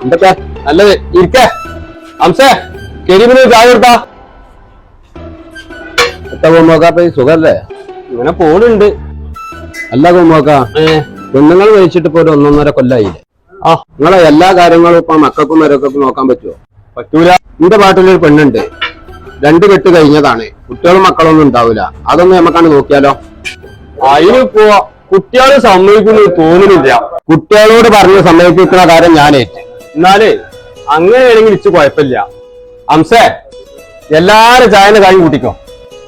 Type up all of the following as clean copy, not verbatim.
എന്തൊക്കെ നല്ലത് ഇരിക്ക അംസേ കെരീമിന് ചായ കൊടുത്താ സുഖല്ലേ ഇങ്ങനെ പോണുണ്ട്. അല്ല കുമ്മോക്ക പെണ്ണുങ്ങൾ കഴിച്ചിട്ട് ഇപ്പൊ ഒരു 1.5 കൊല്ലായില്ലേ? നിങ്ങളെ എല്ലാ കാര്യങ്ങളും ഇപ്പൊ മക്കൾക്കും മരക്കൊക്കെ നോക്കാൻ പറ്റുമോ? പറ്റൂല. എന്റെ പാട്ടിലൊരു പെണ്ണുണ്ട്, 2 കെട്ട് കഴിഞ്ഞതാണ്, കുട്ടികളും മക്കളൊന്നും ഉണ്ടാവില്ല. അതൊന്നും നമുക്കാണ് നോക്കിയാലോ? അതിനിപ്പോ കുട്ടികളെ സമ്മതിക്കുന്നു തോന്നുന്നില്ല. കുട്ടികളോട് പറഞ്ഞ് സമ്മതിപ്പിക്കുന്ന കാര്യം ഞാനേറ്റ്. എന്നാലേ അങ്ങനെയാണെങ്കിൽ ഇച്ച് കുഴപ്പമില്ല. അംസേ എല്ലാരും ചായന്റെ കായ് കൂട്ടിക്കോ.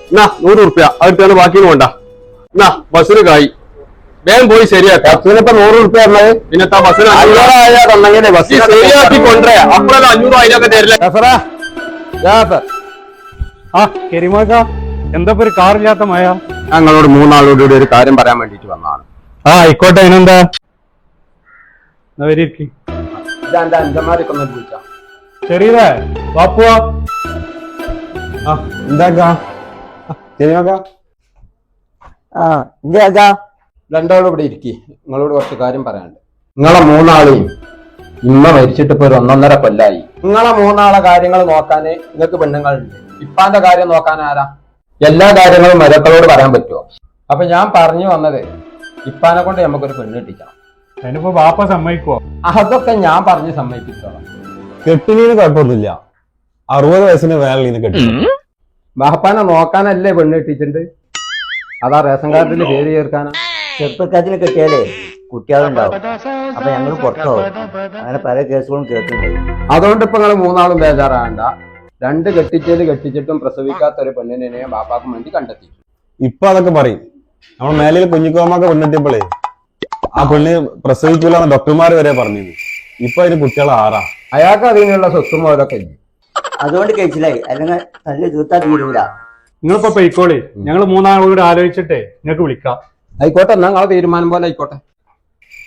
എന്നാ 100 റുപ്യ അവിടുത്തെ ബാക്കിയും കൊണ്ട. എന്നാ ബസ്സിന് കായ് വേഗം പോയി ശരിയാക്കാം. ബസ്സിനിപ്പോ 100 റുപ്യ പറഞ്ഞത് പിന്നെത്താ ബസ്സിന് 500 ബസ് ശരിയാക്കി കൊണ്ടുവരാ. അപ്പോഴല്ലോ 500 അതിനൊക്കെ തരില്ല. എന്താ ഒരു കാറില്ലാത്ത മഴ? ഞങ്ങളോട് 3 ആളോട് കൂടി ഒരു കാര്യം പറയാൻ വേണ്ടിട്ട് വന്നതാണ്. ആയിക്കോട്ടെ. അതിനെന്താ അഞ്ചന്മാരൊക്കെ ഒന്ന് വിളിച്ചാ ചെറിയതേ വാപ്പുവാ. എന്താക്കാ രണ്ടാളും ഇവിടെ ഇരിക്കി. നിങ്ങളോട് കുറച്ച് കാര്യം പറയാനുണ്ട്. നിങ്ങളെ 3 ആളെയും ഇമ്മ മരിച്ചിട്ട് ഇപ്പൊ ഒരു 1.5 കൊല്ലായി. നിങ്ങളെ 3 ആളെ കാര്യങ്ങൾ നോക്കാന് നിങ്ങൾക്ക് പെണ്ണുങ്ങളുണ്ട്. ഇപ്പാന്റെ കാര്യം നോക്കാൻ ആരാ? എല്ലാ കാര്യങ്ങളും മരക്കളോട് പറയാൻ പറ്റുമോ? അപ്പൊ ഞാൻ പറഞ്ഞു വന്നത് ഇപ്പാനെ കൊണ്ട് നമുക്കൊരു പെണ്ണ് കിട്ടിക്കണം. അതിനിപ്പോ ബാപ്പ സമ്മതിക്കുവോ? അതൊക്കെ ഞാൻ പറഞ്ഞ് സമ്മതിപ്പിച്ചോളാം. കെട്ടിനീന് കുഴപ്പമൊന്നുമില്ല. 60 വയസ്സിന് വേറെ കെട്ടി. ബാപ്പാനെ നോക്കാനല്ലേ പെണ്ണ് കിട്ടിയിട്ടുണ്ട്? അതാ റേഷൻ കാർഡിൽ പേര് ചേർക്കാനാ? ചെറുപ്പക്കാരത്തിന് കിട്ടിയാലേ കുട്ടികളുണ്ടാവും. അപ്പൊ ഞങ്ങൾ പുറത്തു പോകും. അങ്ങനെ പല കേസുകളും കേൾക്കുന്നുണ്ട്. അതുകൊണ്ട് ഇപ്പൊ നിങ്ങൾ 3 ആളും ബേജാറാകണ്ട. 2 കെട്ടിച്ചിട്ടും പ്രസവിക്കാത്ത ഒരു പെണ്ണിനെ ബാപ്പാക്കും വേണ്ടി കണ്ടെത്തി. ഇപ്പൊ അതൊക്കെ പറയും. നമ്മൾ മേലയിൽ കുഞ്ഞിക്കോമൊക്കെ പെണ്ണിട്ടിയപ്പോഴേ ആ പെണ്ണ് പ്രസവിക്കൂലെന്ന് ഡോക്ടർമാർ വരെ പറഞ്ഞിരുന്നു. ഇപ്പൊ അതിന് കുട്ടികൾ 6. അയാൾക്ക് അതിനുള്ള സ്വത്തും മുതലൊക്കെ ഇല്ല. അതുകൊണ്ട് കഴിച്ചില്ലായി. അല്ലെങ്കിൽ നല്ല തീർത്താ തീരൂല. നിങ്ങളിപ്പോ പൊയ്ക്കോളി. ഞങ്ങൾ 3 ആളോട് ആലോചിച്ചിട്ടേ നിങ്ങൾക്ക് വിളിക്കാം. ആയിക്കോട്ടെ, എന്നാ നിങ്ങളെ തീരുമാനം പോലെ ആയിക്കോട്ടെ.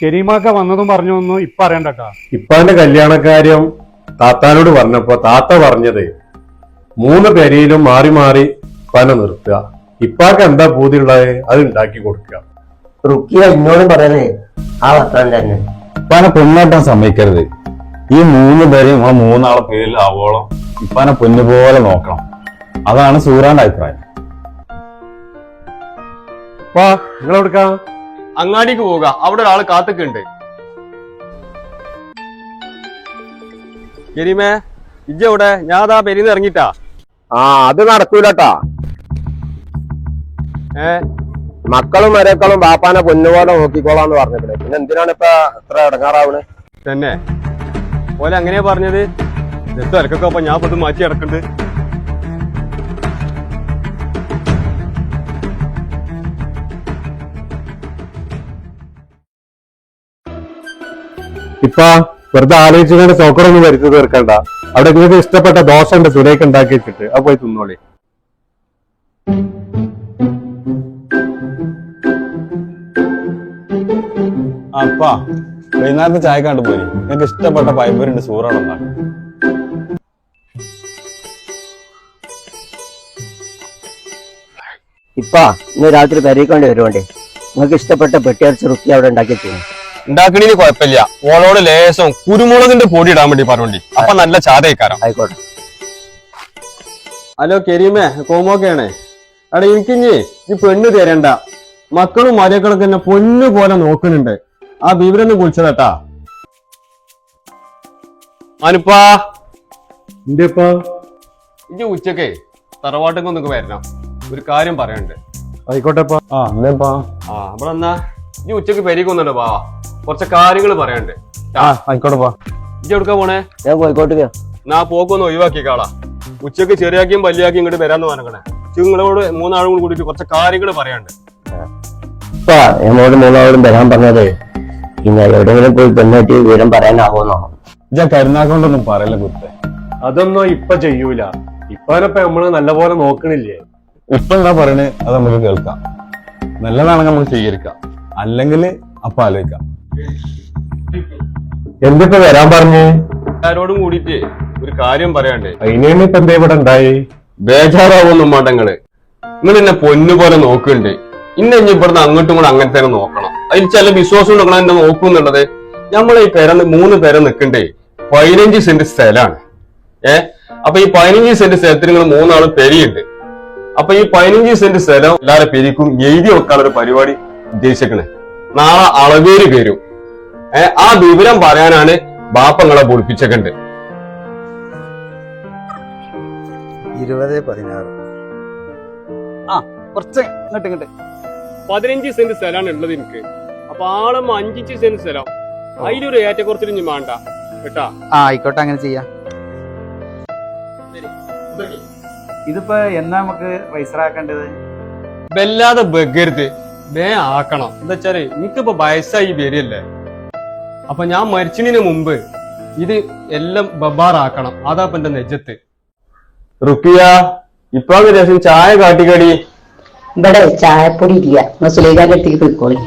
കെരീമാക്ക വന്നതും പറഞ്ഞൊന്നും ഇപ്പൊ അറിയണ്ടട്ടാ. ഇപ്പാന്റെ കല്യാണക്കാര്യം താത്താനോട് പറഞ്ഞപ്പോ താത്ത പറഞ്ഞത് 3 പേരയിലും മാറി മാറി പന നിർത്തുക. ഇപ്പാക്ക് എന്താ പൂതിയുള്ളത് അത് ഉണ്ടാക്കി കൊടുക്കുക. റുക്കിയ എന്നോടും പറയണേ ആ വർത്താനം തന്നെ. ഇപ്പാനെ പെണ്ണാട്ടാൻ സമ്മതിക്കരുത്. ഈ 3 പേരെയും 3 ആളെ പേരിൽ ആവോളം ഇപ്പാനെ പൊന്നുപോലെ നോക്കണം. അതാണ് സൂറാന്റെ അഭിപ്രായം. നിങ്ങൾ എവിടുക്കാ? അങ്ങാടിക്ക് പോവുക, അവിടെ ഒരാള് കാത്തുക്കുണ്ട്. കരീമേ ഇജ്ജ എവിടെ? ഞാൻ അതാ പെരീന്ന് ഇറങ്ങിട്ടാ. അത് നടക്കൂലട്ടാ. മക്കളും മരക്കളും ബാപ്പാനെ പൊന്നുപോലെ നോക്കിക്കോളാന്ന് പറഞ്ഞിട്ട് പിന്നെ എന്തിനാണ് ഇപ്പൊ ഇത്ര ഇടങ്ങാറാവണ്? തന്നെ പോലെ അങ്ങനെയാ പറഞ്ഞത്. തിരക്കൊക്കെ അപ്പൊ ഞാൻ ഇപ്പൊ മാറ്റി ഇറക്കുന്നുണ്ട്. ഇപ്പൊ വെറുതെ ആലോചിച്ചുകൊണ്ട് സോക്കറൊന്നും വരുത്തി തീർക്കണ്ട. അവിടെ നിങ്ങൾക്ക് ഇഷ്ടപ്പെട്ട ദോശ ഉണ്ട്, സുരേഖ ഉണ്ടാക്കി വെച്ചിട്ട് അത് പോയി തിന്നോളി. അപ്പാ വൈകുന്നേരത്തെ ചായ കണ്ടു പോരി. നിങ്ങൾക്ക് ഇഷ്ടപ്പെട്ട പൈമ്പരുണ്ട് സൂറാണ് ഉണ്ടാക്കി. ഇപ്പാ ഇന്ന് രാത്രി പെരയിക്കൊണ്ട് വരുവാണ്ടേ. നിങ്ങൾക്ക് ഇഷ്ടപ്പെട്ട പെട്ടിയരച്ച് റുക്കി അവിടെ ഉണ്ടാക്കി വെച്ചു. ഉണ്ടാക്കണീന് കുഴപ്പമില്ല. ഓളോട് ലേശം കുരുമുളകിന്റെ പൊടി ഇടാൻ വേണ്ടി പറഞ്ഞോണ്ടി. അപ്പൊ നല്ല ചാതയിക്കാരം. ആയിക്കോട്ടെ. ഹലോ കരീമേ, കോമോക്കെയാണേ. അവിടെ എനിക്കിഞ്ഞി ഈ പെണ്ണ് തരണ്ട. മക്കളും മരക്കളൊക്കെ എന്നെ പൊന്നു പോലെ നോക്കുന്നുണ്ട്. ആ വിവരൊന്ന് കുളിച്ചതട്ടാ. അനുപ്പാ ഇന്ത്യപ്പാ ഇജ്ജ് ഉച്ചക്കേ തറവാട്ടൊക്കെ ഒന്നൊക്കെ വരണം. ഒരു കാര്യം പറയാനുണ്ട്. ആയിക്കോട്ടെപ്പാ. എന്തേപ്പാ? അവിടെ എന്നാ ഇജ്ജ് ഉച്ചക്ക് പെരിക്കൊന്നുണ്ടോ പാ? കുറച്ച് കാര്യങ്ങൾ പറയാനുണ്ട്. ആയിക്കോട്ടെപ്പാ. ഇജ്ജ് എവിടുക്കാ പോണേ? ഞാൻ കോഴിക്കോട്ട് നാ പോക്കൊന്ന് ഒഴിവാക്കിക്കാളാ. ഉച്ചക്ക് ചെറിയാക്കിയും വലിയാക്കിയും ഇങ്ങോട്ട് വരാന്ന് പറഞ്ഞേ. നിങ്ങളോട് 3 ആളും കൂടിയിട്ട് കുറച്ച് കാര്യങ്ങൾ പറയാനുണ്ട്. എന്നോട് 3 ആളോടും വരാൻ പറഞ്ഞത് പിന്നെ എവിടെയെങ്കിലും പോയി പെണ്ണായിട്ട് വിവരം പറയാനാവുമെന്നോ? ഇജ്ജ കരുനാക്കൊണ്ടൊന്നും പറയല്ല കുത്തെ. അതൊന്നും ഇപ്പൊ ചെയ്യൂല. ഇപ്പാനപ്പൊ നമ്മള് നല്ലപോലെ നോക്കണില്ലേ? ഇപ്പൊ എന്താ പറയണേ അത് നമുക്ക് കേൾക്കാം. നല്ലതാണെങ്കിൽ നമുക്ക് സ്വീകരിക്കാം, അല്ലെങ്കിൽ അപ്പൊ ആലോചിക്കാം. എന്തിപ്പോ വരാൻ പറഞ്ഞേ? എല്ലാരോടും കൂടിയിട്ട് ഒരു കാര്യം പറയാണ്ട്. അതിനാണ് ഇപ്പൊ എന്താ ഇവിടെ ഉണ്ടായി? ബേജാറാവൊന്നും മാട്ടങ്ങള്. നിങ്ങൾ എന്നെ പൊന്നുപോലെ നോക്കുന്നുണ്ട്. ഇന്നെ ഇനി ഇവിടുന്ന് അങ്ങോട്ടും കൂടെ അങ്ങനെ തന്നെ നോക്കണം. അതിൽ ചില വിശ്വാസം ഉണ്ടെങ്കിൽ എന്നെ നോക്കുന്നുള്ളത്. നമ്മളെ ഈ പേര 3 പേരെ നിൽക്കണ്ടേ 15 സെന്റ് സ്ഥലമാണ്. അപ്പൊ ഈ 15 സെന്റ് സ്ഥലത്തിന് നിങ്ങൾ 3 ആളും പെരിയുണ്ട്. അപ്പൊ ഈ 15 സെന്റ് സ്ഥലം എല്ലാവരും പെരിക്കും എഴുതി വെക്കാനുള്ള ഒരു പരിപാടി ഉദ്ദേശിക്കണേ. നാളെ അളവേര് പേരും. ആ വിവരം പറയാനാണ് ബാപ്പങ്ങളെ പൊളിപ്പിച്ചേക്കണ്ട്. 20-16 കുറച്ച് ഇങ്ങോട്ട് 15 സെന്റ് സ്ഥലമാണ് ഉള്ളത് എനിക്ക്. അപ്പൊ ആളും 5 സെന്റ് സ്ഥലം അതിലൊരു ഏറ്റക്കുറച്ചിലും ഇനി വേണ്ട കേട്ടാ. ആയിക്കോട്ടെ, അങ്ങനെ ചെയ്യാം. ഇതിപ്പോ എന്നാ നമുക്ക് രജിസ്റ്റർ ആക്കേണ്ടത്? വല്ലാതെ ബഗരുത്, വേ ആക്കണം. എന്താ വെച്ചാല് എനിക്കിപ്പോ വയസ്സായി വരില്ലേ. അപ്പൊ ഞാൻ മരിച്ചതിന് മുമ്പ് ഇത് എല്ലാം ബബാറാക്കണം. അതാ ഇപ്പൊ എന്റെ നെജത്ത്. റുക്കിയ ഇപ്പൊ ചായ കാട്ടിക്കടി. ഇവിടെ ചായപ്പൊടി ഇല്ല, സുലൈഖാന്റെ അടുത്തേക്ക് പോയിക്കോളി.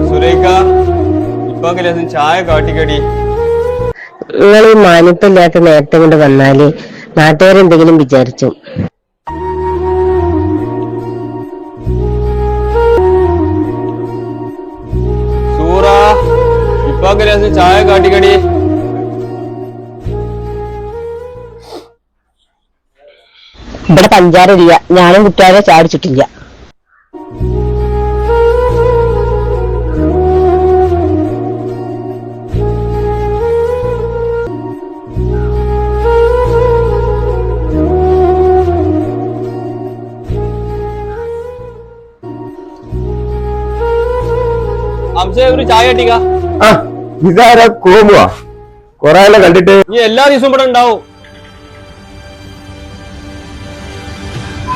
സുലൈഖ ഇപ്പൊ ചായ കാട്ടിക്കടി. നിങ്ങൾ ഈ മാനിപ്പില്ലാത്ത നേരത്തെ കൊണ്ട് വന്നാല് നാട്ടുകാരെന്തെങ്കിലും വിചാരിച്ചു. സൂറ ഇപ്പൊ ചായ കാട്ടിക്കടി. ഇവിടെ പഞ്ചാരില്ല, ഞാനും കുട്ടിയാരെ ചാടിച്ചിട്ടില്ല. ഒരു ചായ കാട്ടിക്ക. ഇതാരാ കോമുവാ? കൊറേ കണ്ടിട്ട്. നീ എല്ലാ ദിവസവും ഇവിടെ ഉണ്ടാവും.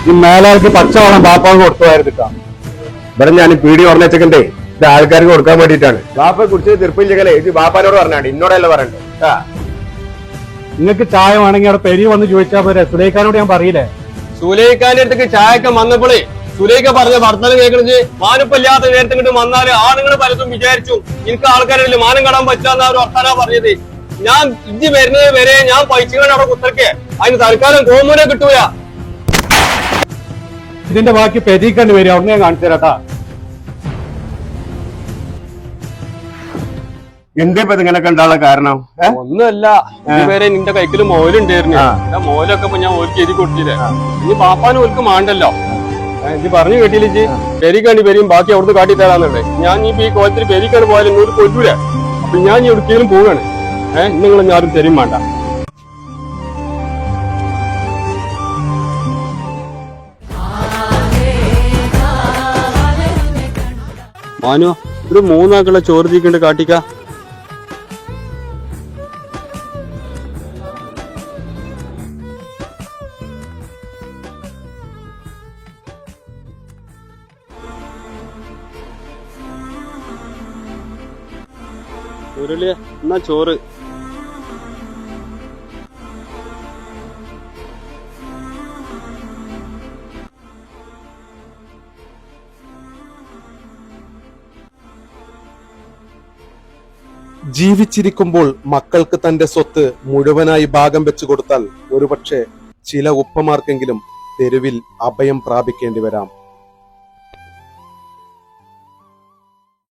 ഈ മേലാൾക്ക് പച്ചവളം ബാപ്പാക്ക് കൊടുത്തുമായിരുന്നിട്ടാ. ഇവിടെ ഞാൻ പീടി ഓർമ്മച്ചക്കണ്ടേ, ഇത് ആൾക്കാർക്ക് കൊടുക്കാൻ വേണ്ടിയിട്ടാണ്. ബാപ്പയെ കുറിച്ച് തീർപ്പില്ലല്ലേ ഇത് ബാപ്പാനോട് പറഞ്ഞാണ്, ഇന്നോടല്ല പറയണ്ടേ. നിങ്ങൾക്ക് ചായ വേണമെങ്കിൽ അവിടെ പെരി വന്ന് ചോദിച്ചാൽ പോരെ. സുലൈഖാനോട് ഞാൻ പറയില്ലേ. സുലൈഖാന്റെ അടുത്തേക്ക് ചായക്ക് വന്നപ്പോഴേ സുലൈഖ പറഞ്ഞ വർത്തനം കേൾക്കണത് മാനപ്പില്ലാത്ത നേരത്തെ ഇങ്ങോട്ട് വന്നാല് ആണുങ്ങൾ പലതും വിചാരിച്ചു എനിക്ക് ആൾക്കാരില്ല മാനം കടാൻ പറ്റാന്ന ഒരു വർത്താനാ പറഞ്ഞത്. ഞാൻ ഇജ്ജ് വരുന്നത് വരെ ഞാൻ പൈസകൾ അവിടെ കുത്തർക്കെ അതിന് തൽക്കാലം കോമൂനെ കിട്ടൂല. ഇതിന്റെ ബാക്കി പെരിക്കണ്ട് വരും, അവിടെ ഞാൻ കാണിച്ചു തരാട്ടാ. എന്തേ ഇപ്പൊ ഇങ്ങനെ കണ്ടാളെ കാരണം? ഒന്നുമല്ല, ഇതുവരെ നിന്റെ കൈക്കില് മോലുണ്ടായിരുന്നു. മോലൊക്കെ ഇപ്പൊ ഞാൻ ഓർക്ക് എഴുതി കൊടുത്തില്ലേ. ഇനി പാപ്പാനും ഓർക്ക് മാണ്ടല്ലോ. ഇത് പറഞ്ഞു കേട്ടില്ലേ പെരിക്കാണ് പെരിയും ബാക്കി അവിടുന്ന് കാട്ടി തരാന്നുള്ളേ. ഞാൻ ഇപ്പൊ ഈ കോലത്തിൽ പെരിക്കാണ് പോയാലും ഇങ്ങോട്ട് കൊല്ലൂല. അപ്പൊ ഞാൻ എവിടേക്കെങ്കിലും പോവുകയാണ്. നിങ്ങൾ ഞാനും തരും വേണ്ട. മാനു ഒരു 3 ആക്കുള്ള ചോറ് തീക്കണ്ട് കാട്ടിക്ക. എന്നാ ചോറ്. ജീവിച്ചിരിക്കുമ്പോൾ മക്കൾക്ക് തന്റെ സ്വത്ത് മുഴുവനായി ഭാഗം വെച്ചു കൊടുത്താൽ ഒരുപക്ഷെ ചില ഉപ്പമാർക്കെങ്കിലും തെരുവിൽ അഭയം പ്രാപിക്കേണ്ടി വരാം.